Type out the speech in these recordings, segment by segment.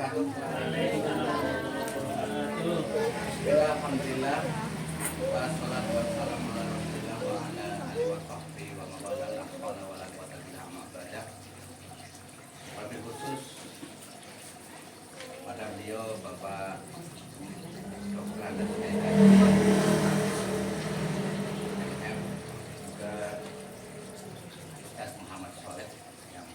wabarakatuh. Alhamdulillah. Wassalatu wassalamu ala Rasulillah wa ala alihi wa sahbihi wa man wala la haula wa la quwwata illa billah. Wabil khusus pada beliau Bapak Dr. Andes MM juga Ustaz Muhammad Soleh yang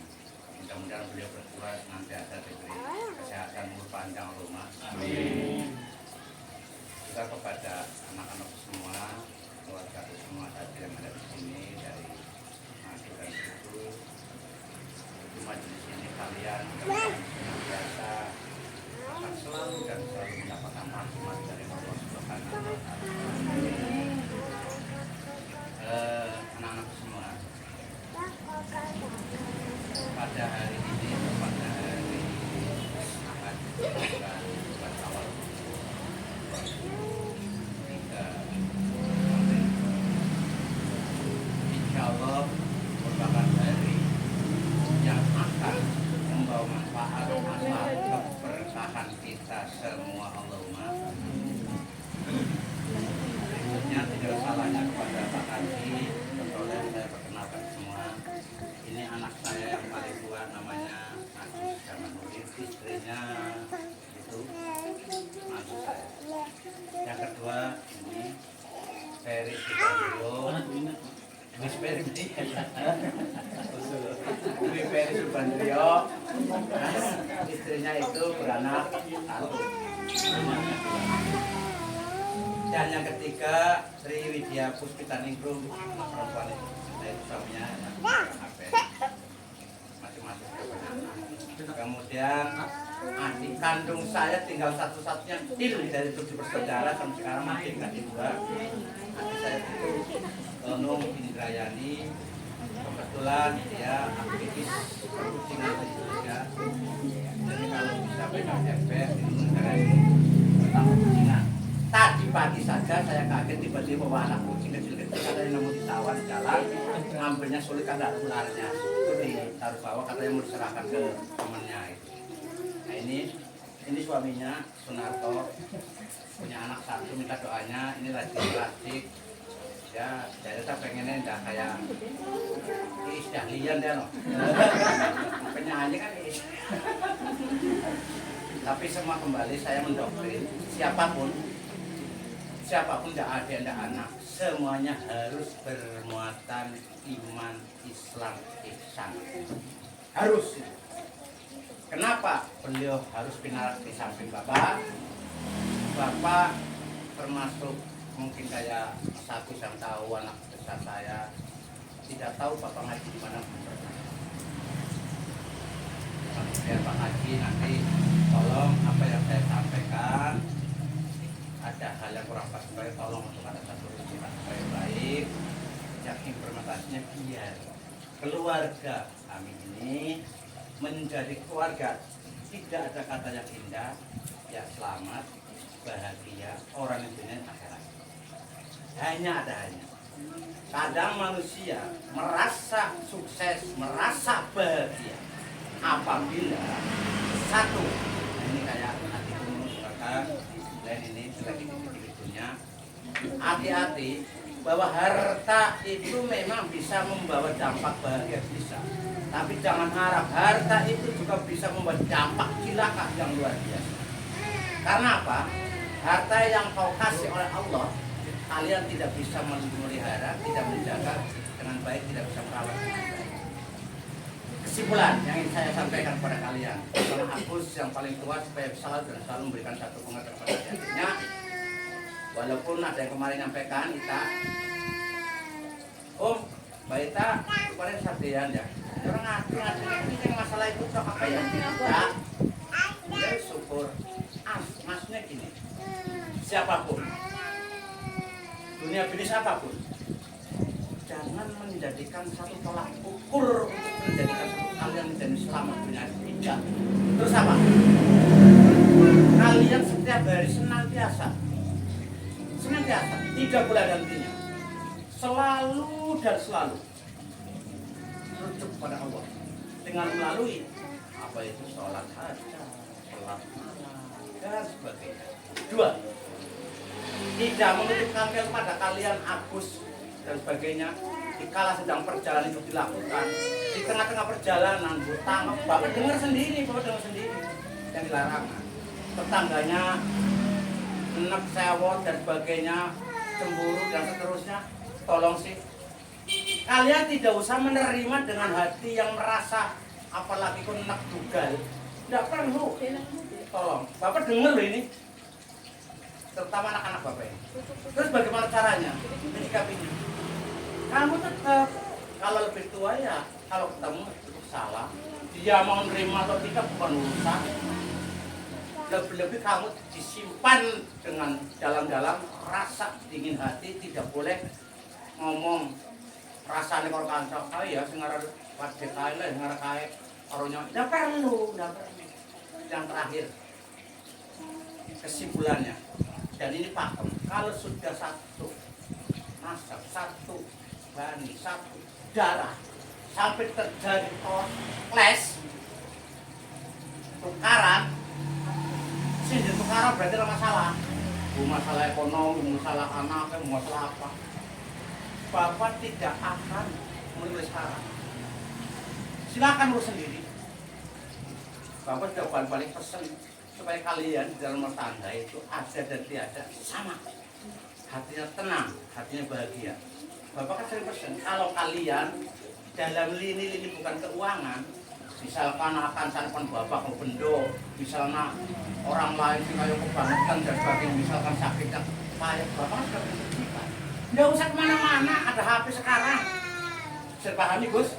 mudah-mudahan beliau berdoa senantiasa diberi kesehatan umur panjang rumah. Amin. Juga kepada anak-anak semua, keluarga semua tadi yang ada di sini dari Madu dan Suku, di majelis ini kalian biasa akan selalu dan selalu mendapatkan rahmat dari Allah Subhanahu wa Ta'ala. Anak-anak semua, pada hari ini, pada hari Ahad bulan awal 3 April, insya Allah merupakan hari yang akan membawa manfaat keberkahan kita semua. Allahumma. Berikutnya tidak salahnya kepada Pak Haji Soleh saya perkenalkan semua. Ini anak saya yang paling tua, namanya Agus Jamanudin, istrinya itu Agus saya. Yang kedua ini Ferry Subandrio. Mas Ferry Subandrio, istrinya itu beranak satu. Dan yang ketiga Tri Widya Puspitaningrum, perempuan itu suaminya masing-masing. Kemudian adik kandung saya tinggal satu-satunya dari 7 bersaudara sampai sekarang masih adik 2. Adik saya itu Nung Indrayani, kebetulan dia aktivis perkucingan juga. Jadi kalau bisa pegang FPS ini negara ini tentang perkucingan. Tadi pagi saja saya kaget tiba-tiba bawa anak kucing kecil-kecil katanya nemu di sawah di jalan, ngambilnya sulit karena ularnya itu ditaruh bawah, katanya mau diserahkan ke temannya itu. Nah ini suaminya Sunarto, punya anak satu, minta doanya. Ini lagi ya, jadi saya pengennya enggak kayak Iis Dahlian dia no. Penyanyi kan Iis. Tapi semua kembali saya mendoktrin siapapun tidak ada tidak anak, semuanya harus bermuatan iman, Islam, ihsan. Harus. Kenapa beliau harus pinarak di samping Bapak? Bapak termasuk mungkin kayak satu yang tahu anak besar saya, tidak tahu Bapak ngaji di mana pun. Kemudian Pak Haji nanti tolong apa yang saya sampaikan, ada hal yang kurang pas supaya tolong untuk ada satu rujukan supaya baik. Yang implementasinya biar keluarga kami ini menjadi keluarga tidak ada kata yang indah, ya selamat, bahagia, orang yang dunia akhirat. Hanya. Kadang manusia merasa sukses, merasa bahagia apabila satu, ini kayak hati mengatakan, dan ini lagi di-videonya, hati-hati bahwa harta itu memang bisa membawa dampak bahagia, bisa. Tapi jangan harap harta itu juga bisa membawa dampak cilaka yang luar biasa. Karena apa? Harta yang kau kasih oleh Allah, kalian tidak bisa memelihara, tidak menjaga dengan baik, tidak bisa merawat dengan baik. Kesimpulan yang ingin saya sampaikan kepada kalian, karena Agus yang paling tua supaya selalu memberikan satu pengertian kepada adiknya. Walaupun ada yang kemarin nyampaikan kita, Mbak Ita kemarin sardian ya, orang ngaji ini masalah itu apa ya? Tidak, ya syukur. Maksudnya gini, siapapun, dunia bisnis apapun, jangan menjadikan satu tolak ukur untuk menjadikan satu kalian menjadi selamat dunia tidak. Terus apa? Kalian setiap hari senantiasa, tidak boleh gantinya, selalu dan selalu rujuk pada Allah dengan melalui apa itu sholat hajat, sholat dan sebagainya. Dua, tidak menutup kangkel pada kalian Agus dan sebagainya. Dikala sedang perjalanan itu dilakukan, di tengah-tengah perjalanan hutang, Bapak dengar sendiri yang dilarang. Tetangganya enak sewot dan sebagainya, cemburu dan seterusnya. Tolong sih, kalian tidak usah menerima dengan hati yang merasa apalagi kau enak dugal. Tidak perlu. Tolong, Bapak dengar loh ini, terutama anak-anak Bapak ini. Terus bagaimana caranya menyikapinya? Kamu tetap, kalau lebih tua ya, kalau ketemu tetap salah. Dia mau nerima atau tidak bukan urusan. Lebih-lebih kamu disimpan dengan dalam-dalam rasa dingin hati, tidak boleh ngomong rasanya kalau kancok. Oh ya, sengaran wajib kaya lah, sengaran kaya orangnya. Tidak perlu. Yang terakhir, kesimpulannya, dan ini pakem, kalau sudah satu nasab, satu bani, satu darah, sampai terjadi clash, tukaran, sini tukaran berarti ada masalah. Masalah ekonomi, masalah anak, masalah apa. Bapak tidak akan menulis syarat. Silakan urus sendiri. Bapak sudah balik-balik pesan supaya kalian di dalam rumah tangga itu ada dan tiada sama. Hatinya tenang, hatinya bahagia. Bapak kan sering pesan, kalau kalian dalam lini-lini bukan keuangan, misalkan akan sarapan Bapak mau bendo, misalnya orang lain sih kayak kebangetan dan sebagainya, misalkan sakitnya kayak Bapak sudah bercerita. Nggak usah kemana-mana, ada HP sekarang. Bisa pahami Gus?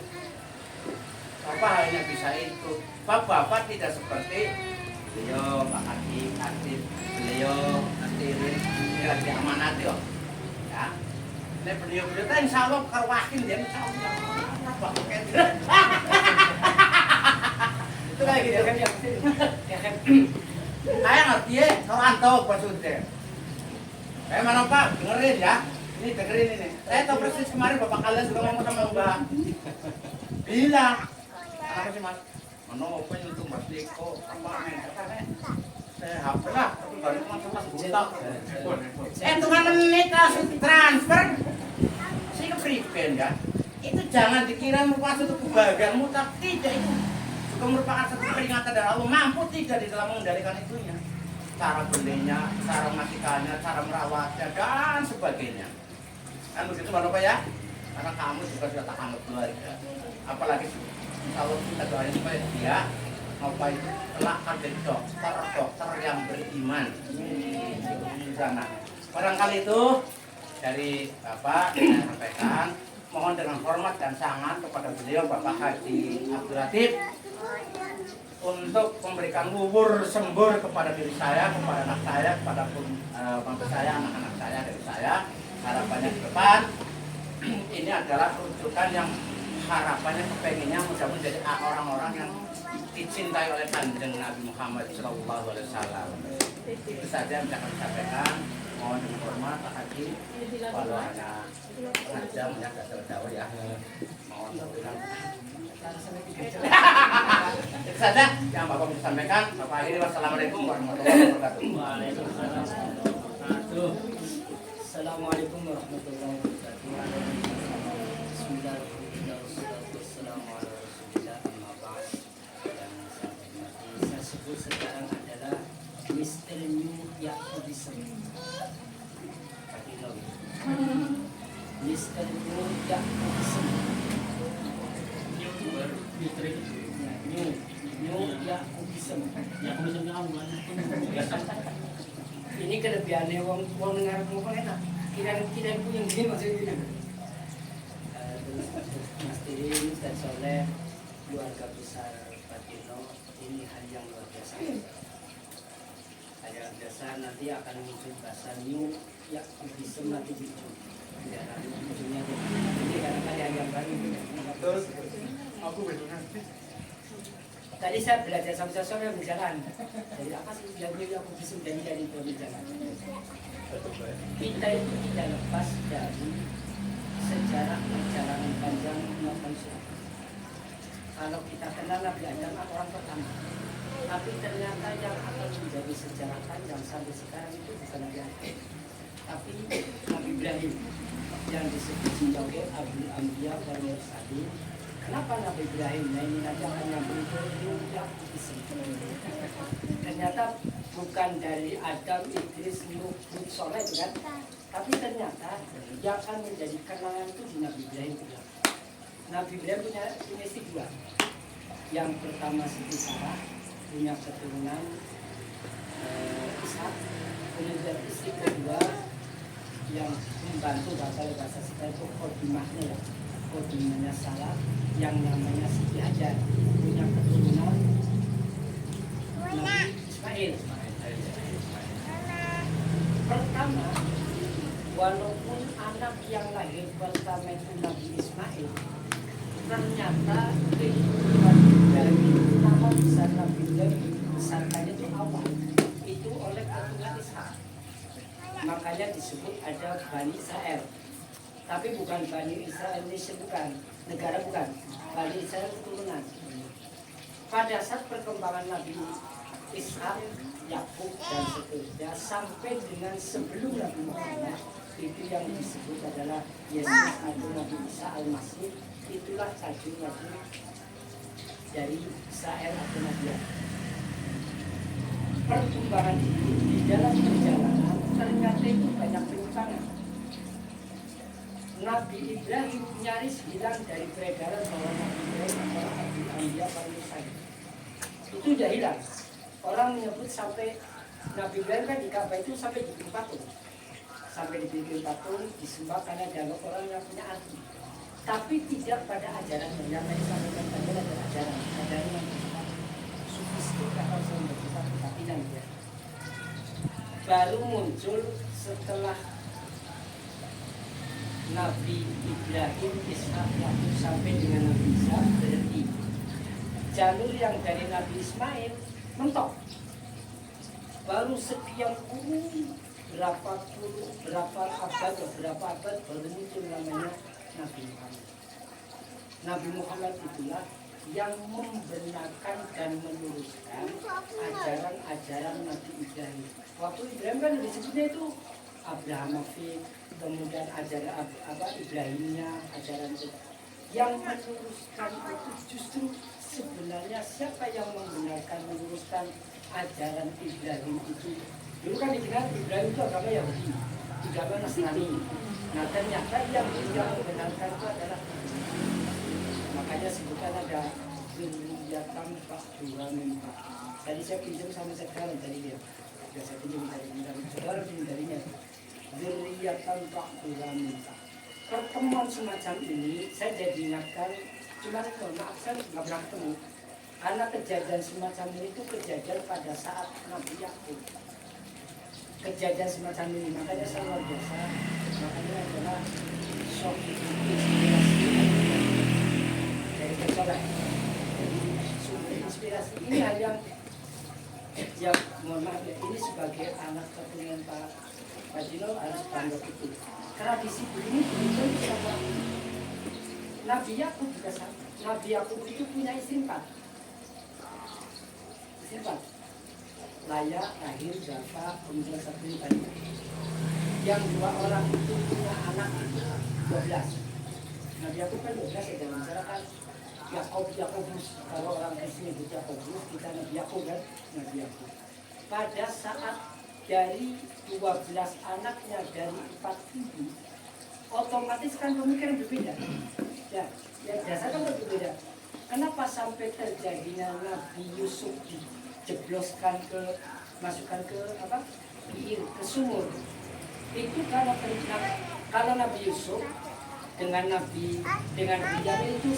Bapak hanya bisa itu. Bapak tidak seperti beliau, Pak Adi, beliau, Nasirin, ini lagi amanati loh. Ya. Ini beliau itu insya Allah kerwakin dia, insya Allah. Itu kayak gitu kan yang kayak ngerti ya, kalau antau maksudnya. Kayak mana Pak, dengerin ya. Ini dengerin ini. Saya tahu persis kemarin Bapak kalian sudah ngomong sama Mbak. Bilang, apa sih Mas? Mana apa itu Mas Diko? Apa nih? Saya HP lah, tapi balik Mas buta. Itu kan menit langsung transfer. Saya ke prepaid ya. Itu jangan dikira merupakan satu kebahagiaanmu, tapi tidak itu. Juga merupakan satu peringatan dari Allah. Mampu tidak di dalam mengendalikan itunya. Cara belinya, cara memastikannya, cara merawatnya, dan sebagainya. Kan begitu Bapak ya? Karena kamu juga sudah tak anggap keluarga. Apalagi kalau kita doain supaya dia apa itu kelak ada dokter yang beriman. Di sana. Barangkali itu dari Bapak saya sampaikan. Mohon dengan hormat dan sangat kepada beliau Bapak Haji Abdul Latif untuk memberikan bubur sembur kepada diri saya, kepada anak saya, kepada bangsa saya, anak-anak saya, dari saya. Harapannya ke depan ini adalah rujukan yang harapannya kepenginnya mudah menjadi orang-orang yang dicintai oleh Kanjeng Nabi Muhammad SAW. Itu saja yang bisa kami sampaikan. Mohon dengan hormat Pak Haji, walau hanya sengaja menyatakan jauh-jauh ya. Mohon berkenan. Itu saja yang Bapak bisa sampaikan. Bapak akhiri, wassalamualaikum warahmatullahi wabarakatuh. Assalamualaikum warahmatullahi wabarakatuh. Saya sebut sekarang adalah Mr. New Yakubism. Mr. New Yakubism. New Yakubism. Ini kelebihannya wong dengar ngomong enak. Kira-kira yang gini maksudnya. Mas Tirin, Ustaz Soleh, keluarga besar Patino, ini hal yang luar biasa. Hal yang biasa nanti akan muncul bahasa new ya bisa nanti muncul. Ya, nanti munculnya ini karena yang baru. Terus aku betul. Tadi saya belajar sama Soleh berjalan. Jadi apa sih yang aku bisa menjadi dari berjalan? Kita itu tidak lepas dari sejarah perjalanan panjang umat manusia. Kalau kita kenal Nabi Adam orang pertama, Tapi ternyata yang akan menjadi sejarah panjang sampai sekarang itu bukan Nabi Adam, tapi Nabi Ibrahim yang disebut sebagai Abul Anbiya wal Mursalin. Kenapa Nabi Ibrahim? Nah ini nanti akan nyambung ke Yuda ternyata bukan dari Adam, Idris, Nuh, Hud, Soleh itu kan. Tapi ternyata yang akan menjadi kenangan itu di Nabi Ibrahim juga. Nabi Ibrahim punya istri dua. Yang pertama Siti Sarah, punya keturunan Ishak. Kemudian istri kedua yang membantu bahasa kita itu Kodimahnya ya. Kodimahnya Sarah yang namanya Siti Hajar, punya keturunan Nabi Ismail. Pertama, walaupun anak yang lahir pertama itu Nabi Ismail, ternyata kehidupan dari nama besar Nabi Ibrahim besarkannya itu awal itu oleh keturunan Ishak. Makanya disebut ada Bani Israel. Tapi bukan Bani Israel Indonesia, bukan negara, bukan Bani Israel keturunan. Pada saat perkembangan Nabi Ishak, Yakub dan seterusnya sampai dengan sebelum Nabi Muhammad, itu yang disebut adalah Yesus atau Nabi Isa Al-Masih. Itulah cacing Nabi dari Israel atau Nabi. Perkembangan itu di dalam perjalanan ternyata itu banyak penyimpangan. Nabi Ibrahim nyaris hilang dari peredaran bahwa Nabi Ibrahim adalah Abul Anbiya wal Mursalin. Itu sudah hilang. Orang menyebut sampai Nabi Ibrahim kan di Ka'bah itu sampai dibikin patung. Sampai dibikin patung, disembah karena dianggap orang yang punya arti. Tapi tidak pada ajaran yang tadi sampaikan tadi adalah ajaran yang bersifat sufistik atau bersifat kebatinan ya. Baru muncul setelah Nabi Ibrahim, Ishak, Yakub sampai dengan Nabi Isa berhenti. Jalur yang dari Nabi Ismail mentok. Baru sekian berapa abad baru muncul namanya Nabi Muhammad. Nabi Muhammad itulah yang membenarkan dan meluruskan ajaran-ajaran Nabi Ibrahim. Waktu Ibrahim kan disebutnya itu Abrahamofik, kemudian ajaran Ibrahimnya, ajaran itu. Yang meluruskan itu justru sebenarnya siapa yang membenarkan meluruskan ajaran Ibrahim itu? Dulu kan dibilang Ibrahim itu agama Yahudi, agama Nasrani. Nah ternyata yang membenarkan itu adalah, makanya sebutan ada Zuriyatan Ba'dura min Ba'd. Tadi saya pinjam sama sekarang tadi dia. Sudah saya pinjam dari saudara pinjam darinya. Zuriyatan Ba'dura min Ba'd. Pertemuan semacam ini saya jadi ingatkan, cuma maaf saya nggak pernah ketemu. Karena kejadian semacam ini itu kejadian pada saat Nabi Yakub. Kejadian semacam ini makanya saya luar biasa. Makanya adalah shock inspirasi dari Kecoleh. Jadi sumber inspirasi ini hanya yang mohon maaf ya, ini sebagai anak keturunan Pak Dino harus bangga itu. Tradisi ini betul sama Nabi Yakub juga sama. Nabi Yakub itu punya istri 4. Laya, Rahil, Jafar, kemudian satu tadi. Yang 2 orang itu punya anak itu 12. Nabi Yakub kan 12 ya dalam masyarakat. Yakobus, kalau orang Kristen itu Yakobus, kita Nabi Yakub kan, Nabi Yakub. Pada saat dari 12 anaknya dari 4 ibu, otomatis kan pemikiran berbeda. Ya dasar kan berbeda. Kenapa sampai terjadinya Nabi Yusuf dijebloskan masukkan ke ke sumur? Itu karena kalau Nabi Yusuf dengan Binyamin itu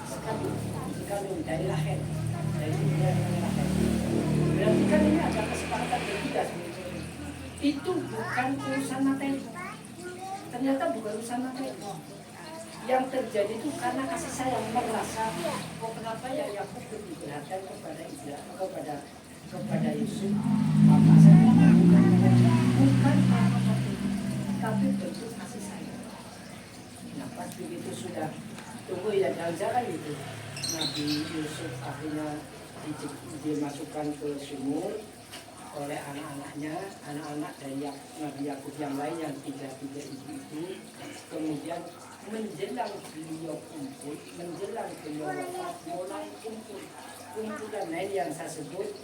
sekandung dari lahir, dari lahir. Berarti kan ini ada kesepakatan bertiga sebenarnya. Itu bukan urusan materi. Ternyata bukan urusan materi. Yang terjadi itu karena kasih sayang, merasa kenapa ya Yakub lebih perhatian kepada Ibrahim, kepada Yusuf. Maka saya bukan tapi bentuk kasih sayang. Nah pas begitu sudah tunggu ya jangan-jangan itu Nabi Yusuf akhirnya dimasukkan ke sumur oleh anak-anaknya, anak-anak dari Nabi Yakub yang lain yang tiga-tiga itu. Kemudian menjelang beliau kumpul, menjelang beliau wafat, mulai kumpulan lain yang saya sebut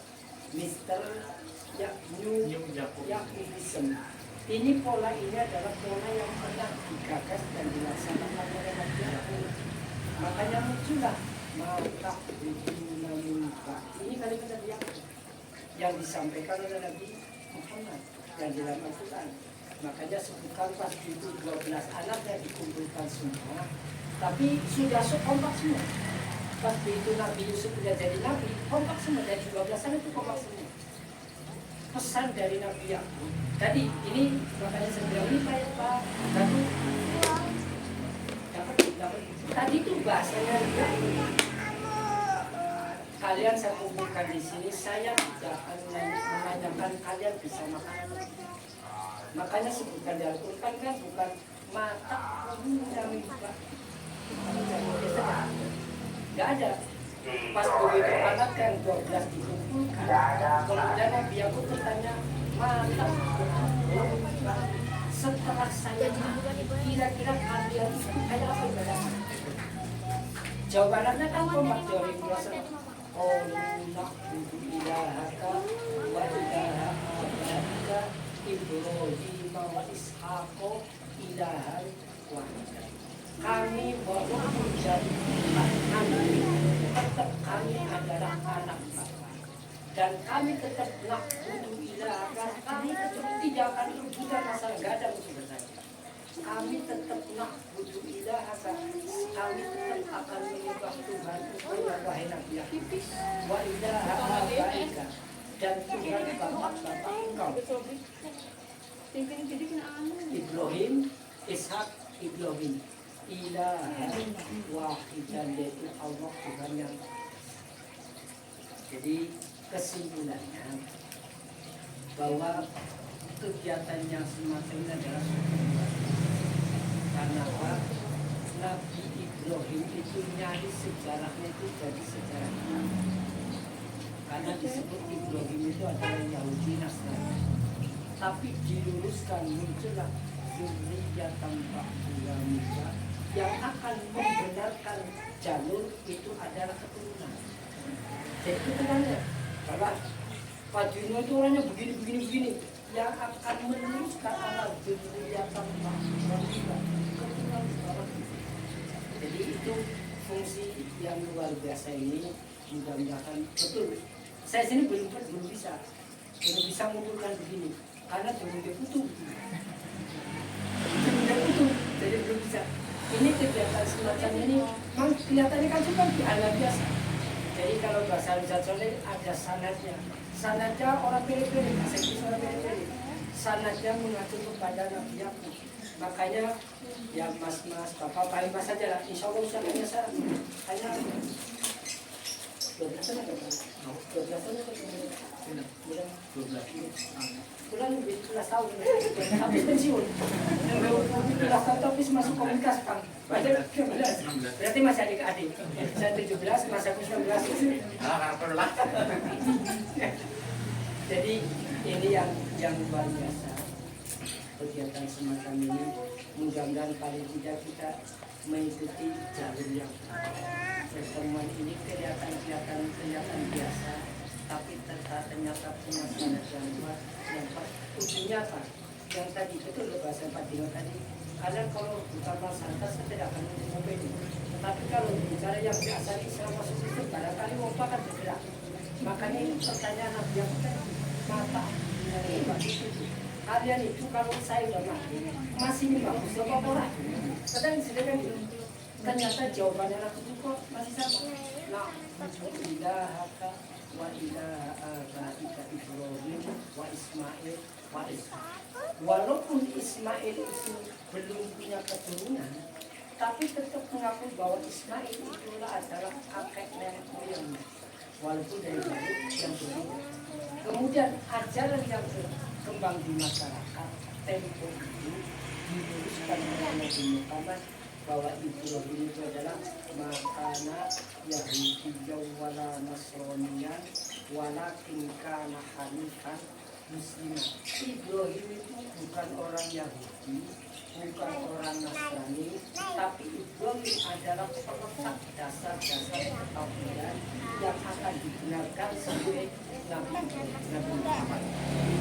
Mister Yakubism. Ini pola ini adalah pola yang pernah digagas dan dilaksanakan oleh Nabi Yakub. Makanya muncullah maka ini kalimat Nabi Yakub yang disampaikan oleh Nabi Muhammad yang dalam Al-Quran. Makanya sebutkan pas itu 12 anak yang dikumpulkan semua, tapi sudah kompak semua. Pas itu Nabi Yusuf sudah jadi Nabi, kompak semua, dari 12 anak itu kompak semua. Pesan dari Nabi Yakub. Tadi ini makanya saya bilang ini Pak Datuk dapat. Tadi itu bahasanya juga. Kalian saya kumpulkan di sini, saya tidak akan menanyakan kalian bisa makan. Makanya sebutkan di Al-Quran kan bukan mata punya mimpi. Nggak ada. Pas begitu anak yang 12 dikumpulkan, kemudian Nabi Yakub bertanya, mata setelah saya mati, kira-kira kalian kayak apa ibadahnya? Jawabannya kan kompak dari kuasa. Oh, nak ilahaka wa ilaha abadika Ibrahim wa Ishaqo ilahan wahidah. Kami walaupun jadi kami, tetap kami adalah anak Bapa. Dan kami tetap nak butuh ilahaka. Kami tetap tidak akan rebutan masalah, nggak ada musuh bersaing. Kami tetap nak butuh ilahaka. Kami tetap akan menyembah Tuhan wahai Nabi Yakub wa ilaha abaika, dan Tuhan bapak-bapak engkau Ibrahim, Ishak, Ibrahim, ilaha wahidan, yaitu Allah Tuhan yang. Jadi kesimpulannya bahwa kegiatan yang semacam ini adalah karena apa? Nabi Ibrahim itu nyari sejarahnya itu jadi sejarah karena disebut Ibrahim itu adalah Yahudi Nasrani, tapi diluruskan muncullah zurriyatan ba'diyah yang akan membenarkan jalur itu adalah keturunan. Jadi keturunannya bahwa Pak Juno itu orangnya begini yang akan meneruskan amal zurriyatan ba'diyah keturunan bawah. Jadi itu fungsi yang luar biasa ini, mudah-mudahan betul. Saya sini belum bisa mengumpulkan begini karena belum diputus. Jadi belum bisa. Ini kegiatan semacam ini memang kelihatannya kan cuma dianggap biasa. Jadi kalau bahasa Rizal Soleh ada sanadnya. Sanadnya orang pilih-pilih, bahasa Inggris orang pilih-pilih. Sanadnya mengacu kepada Nabi Yakub. Makanya ya mas-mas, bapak-bapak mas saja lah. Insya Allah usahanya saya hanya 12 tahun bulan lebih 12 tahun habis pensiun. Yang 12 tahun habis masuk komunitas Bang. Berarti masih adik-adik. Saya 17, mas aku 19. Jadi ini yang luar biasa. Kegiatan semacam ini mudah-mudahan paling tidak kita mengikuti jalur yang pertemuan ini kelihatan biasa, tapi ternyata punya sanad yang kuat, yang ujungnya apa? Yang tadi betul bahasa Pak Dino tadi. Karena kalau bukan masyarakat saya tidak akan mengubah ini. Tetapi kalau bicara yang biasa Islam masuk Islam, barangkali wabah kan bergerak. Makanya ini pertanyaan Nabi yang mata itu. Kalian itu kalau saya udah mati masih bagus apa orang? Kadang sedangkan ternyata jawabannya aku itu kok masih sama. Nah, ilahaka wa ilaha abaika Ibrahim wa Ismail wa Ishaq. Walaupun Ismail itu belum punya keturunan, tapi tetap mengaku bahwa Ismail itulah adalah kakek nenek moyangnya. Walaupun dari yang berbeda. Kemudian ajaran yang berkembang di masyarakat tempo itu diluruskan oleh Nabi Muhammad bahwa Ibrahim itu adalah makana Yahudiyya wala Nasraniyan walakin kana hanifan musliman. Ibrahim itu bukan orang Yahudi, bukan orang Nasrani, tapi Ibrahim adalah peletak dasar-dasar ketauhidan yang akan digunakan sebagai Nabi Muhammad.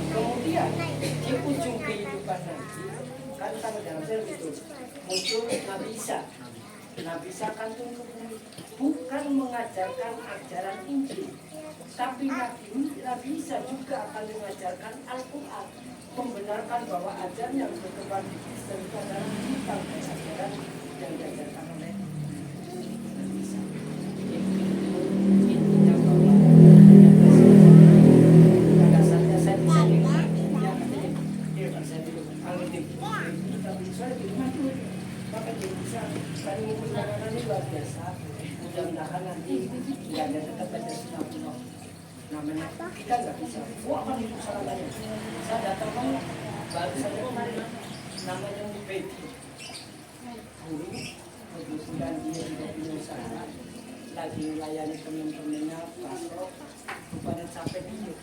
Kemudian di ujung kehidupan nanti, kan sama dalam film itu muncul Nabi Isa. Nabi Isa kan turun ke bumi, bukan mengajarkan ajaran Injil, tapi Nabi Isa juga akan mengajarkan Al-Quran, membenarkan bahwa ajaran yang berkembang di Kristen itu adalah tentang ajaran yang diajarkan oleh Nabi Isa. Intinya bahwa pada saatnya saya bisa maka dia bisa saling menggunakan ini luar biasa. Mudah-mudahan nanti tidak ada tetap ada sunatullah. Namanya kita nggak bisa. Wah kan itu salahnya. Saya datang kan baru saja kemarin namanya Betty. Guru kebetulan dia juga punya usaha lagi melayani teman-temannya pasok kepada sampai dia.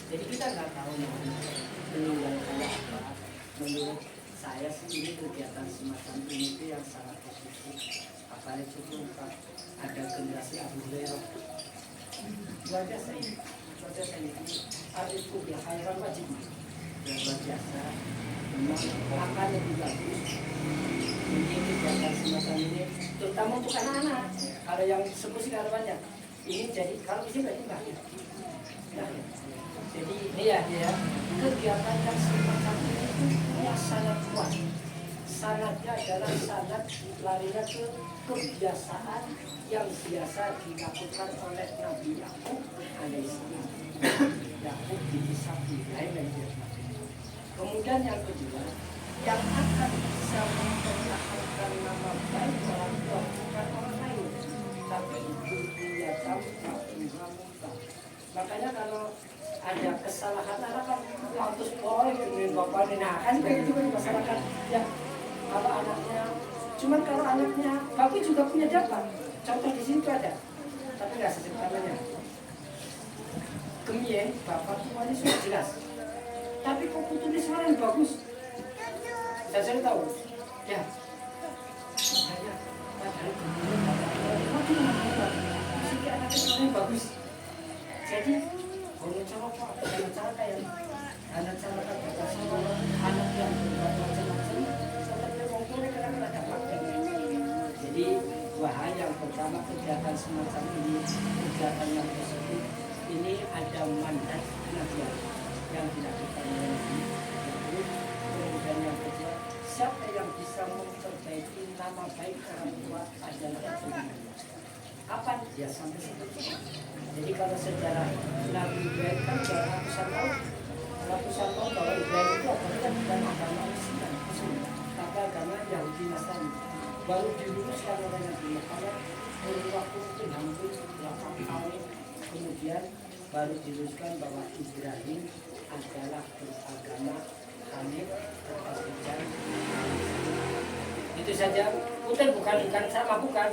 Jadi kita nggak tahu meninggal kayak apa. Menurut saya sih ini kegiatan semacam ini itu yang sangat positif. Apalagi cukup ada generasi Abu Hurairah. Wajah saya ini arifku ya khairan wajib. Yang luar biasa. Memang akan lebih bagus. Mungkin kegiatan semacam ini, terutama untuk anak-anak. Ada yang sebut sekarang banyak. Ini jadi kalau bisa berarti banyak. Jadi ini ya kegiatan yang semacam ini yang sangat kuat. Sanatnya adalah sanat larinya ke kebiasaan yang biasa dilakukan oleh Nabi Yakub alaihissalam. Yakub dihisab Ibrahim dan Ibrahim. Kemudian yang kedua, yang akan bisa mempertahankan nama baik orang tua bukan orang lain, tapi ibu dia tahu makanya kalau ada kesalahan anak kan lantus boy dengan bapak ini, nah kan begitu kan masyarakat ya. Kalau anaknya, cuman kalau anaknya bapak juga punya dapat. Contoh di sini ada, tapi nggak sebut namanya. Kemien bapak tuanya sudah jelas, tapi kok putunya suara yang bagus. Saya tahu, ya. Makanya padahal kemudian bapak musik anaknya suara yang bagus. Jadi kalau cara kayak anak cara kata sama anak yang berbuat macam-macam sampai mengkore kadang-kadang dapat. Jadi bahaya yang pertama kegiatan semacam ini, kegiatan yang positif ini ada mandat pengajian yang tidak kita miliki. Kemudian yang kedua, siapa yang bisa memperbaiki nama baik orang tua adalah Ibrahim. Apa dia sampai seperti itu? Jadi kalau sejarah Nabi Ibrahim kan ratusan tahun bahwa Ibrahim itu agamanya bukan agama Islam, tapi agama Yahudi Nasrani. Baru diluruskan oleh Nabi Muhammad dalam waktu mungkin hampir 8 tahun, kemudian baru diluruskan bahwa Ibrahim adalah beragama Hanif atau Jannah. Itu saja. Putar bukan sama bukan.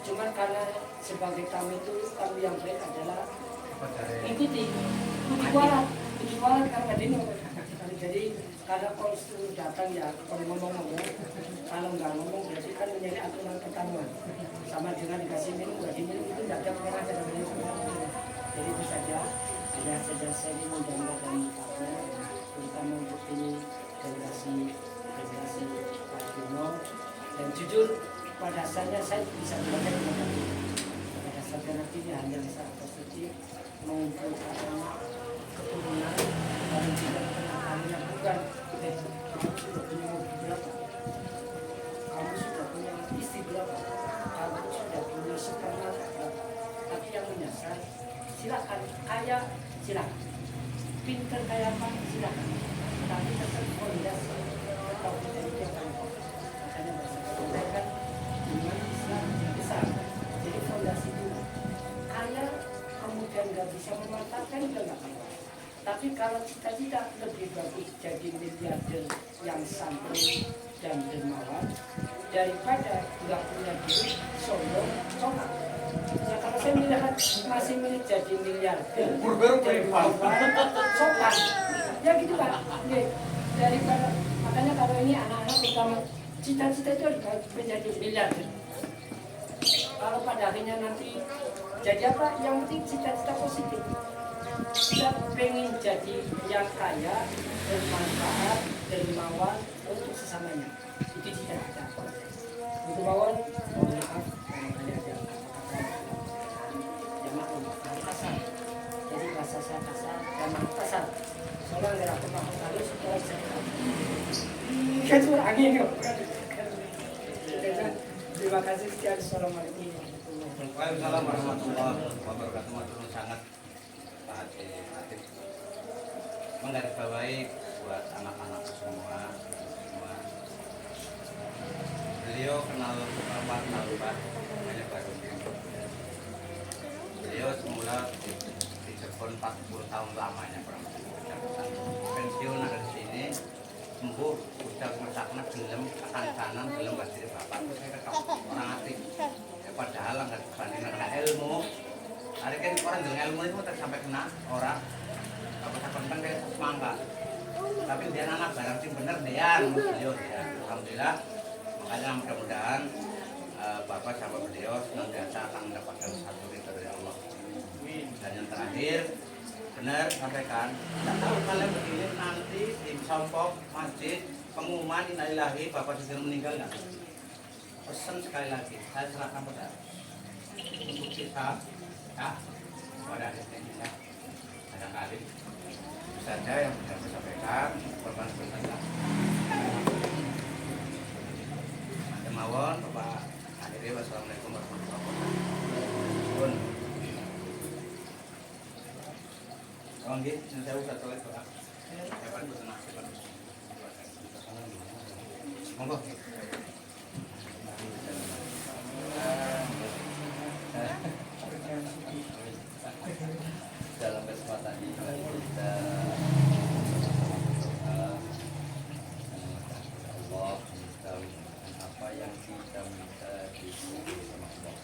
Cuman karena sebagai kami yang baik adalah ikuti kuat karena dino. Jadi kalau konsul datang ya kalau ngomong-ngomong, kalau nggak ngomong berarti kan menjadi aturan pertemuan. Sama dengan dikasih minum, nggak diminum itu tidak ada pernah ada dari sebenarnya. Jadi itu saja. Hanya saja saya ini mudah-mudahan terutama untuk ini generasi Pak Juno. Dan jujur pada dasarnya saya bisa membaca dengan pada dasarnya nantinya hanya sangat positif mengumpulkan anak keturunan dan juga kenalannya bukan kamu sudah punya mobil berapa, kamu sudah punya istri berapa, kamu sudah punya sekolah berapa, tapi yang menyasar silakan kaya silakan, pintar kaya apa silakan, tapi tetap fondasi atau kita yang makanya kan iman Islam besar. Jadi fondasi itu kaya kemudian nggak bisa memanfaatkan juga nggak apa-apa. Tapi kalau cita-cita lebih bagus jadi miliarder yang santri dan dermawan daripada nggak punya duit, sombong, congkak. Ya kalau saya melihat masih milih jadi miliarder, dermawan, sopan. Ya gitu Pak. Ya, daripada makanya kalau ini anak-anak utama cita-cita itu harus menjadi miliarder. Kalau pada akhirnya nanti jadi apa? Yang penting cita-cita positif. Kita pengen jadi yang kaya, bermanfaat, dermawan untuk sesamanya. Itu cita-cita. Untuk bawaan, mohon maaf, barangkali ada kata-kata yang maklum, kasar. Jadi bahasa saya kasar, dan kasar. Soalnya nggak aku maaf halus, setelah saya kan suara angin kok. Terima kasih sekian. Assalamualaikum warahmatullahi wabarakatuh. Waalaikumsalam warahmatullahi wabarakatuh. Matur sangat Pak Haji. Menggarisbawahi buat anak-anak semua. Beliau kenal Bapak, hanya baru. Beliau semula di Cirebon 40 tahun lamanya pensiun ada di sini, sembuh, udah ngesakna gelem, kanan gelem kasih Bapak. Saya ketemu orang asing. Ya, padahal nggak dibanding dengan ilmu. Hari kan orang dengan ilmu itu sampai kena orang. Apa kan kayak semangka. Tapi dia anak barang sih bener dia, beliau ya. Alhamdulillah. Makanya mudah-mudahan Bapak sama beliau senantiasa akan mendapatkan satu ridho dari Allah. Dan yang terakhir, benar sampaikan, tidak tahu kalian begini nanti di Sompok masjid pengumuman innalillahi Bapak sudah meninggal nggak? Pesan sekali lagi, saya serahkan pada untuk kita, ya, pada akhirnya ada kali saja yang bisa saya sampaikan, korban bersalah. Mawon Bapak akhirnya wassalamualaikum warahmatullahi wabarakatuh. Oh nggih, saya usah tolak Pak. Kapan boten nasib. Monggo. Dalam kesempatan ini kita Allah apa yang kita minta di sama Allah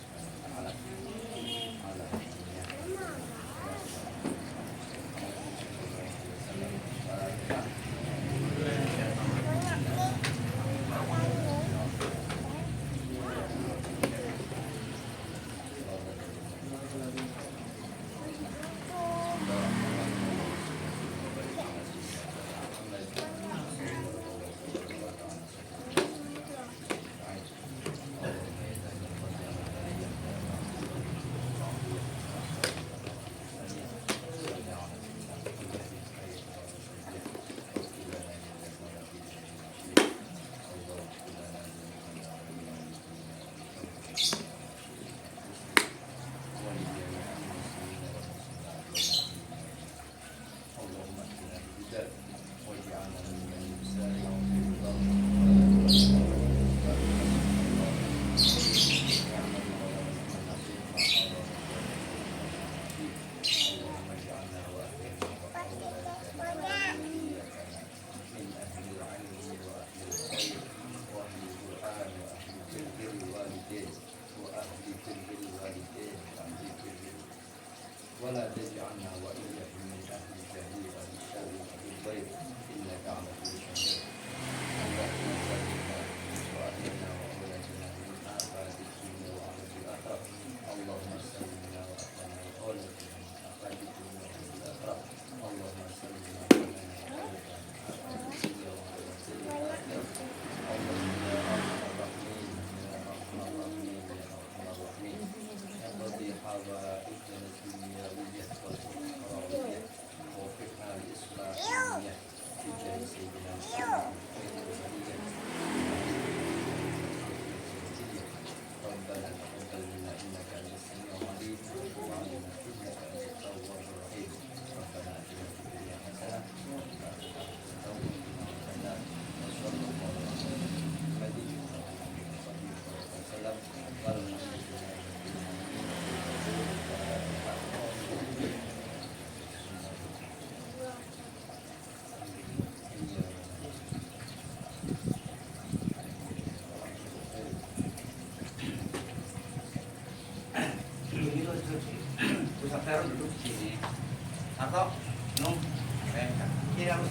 ولا تجعلنا وإياكم من أهل الجحيم والشر والضيق إنك على كل شيء اللهم سلمنا وأهلنا وأولادنا من آفات الدنيا وعافية الآخرة اللهم سلمنا وأهلنا وأولادنا من آفات الدنيا وعافية الآخرة اللهم سلمنا وأهلنا وأولادنا من آفات الدنيا وعافية الآخرة اللهم يا أرحم الراحمين يا أرحم الراحمين يا أرحم الراحمين اقضي حوائجنا الدنيوية والأخروية ووفقنا لإصلاح النية بجاه سيدنا محمد خير البرية ربنا تقبل منا إنك أنت السميع العليم وتب علينا إنك أنت التواب الرحيم ربنا آتنا في الدنيا حسنة وفي الآخرة حسنة وقنا عذاب النار وصلى الله على محمد وسلم والحمد لله Ustaz Teror duduk di sini. Atau Nung, ini harus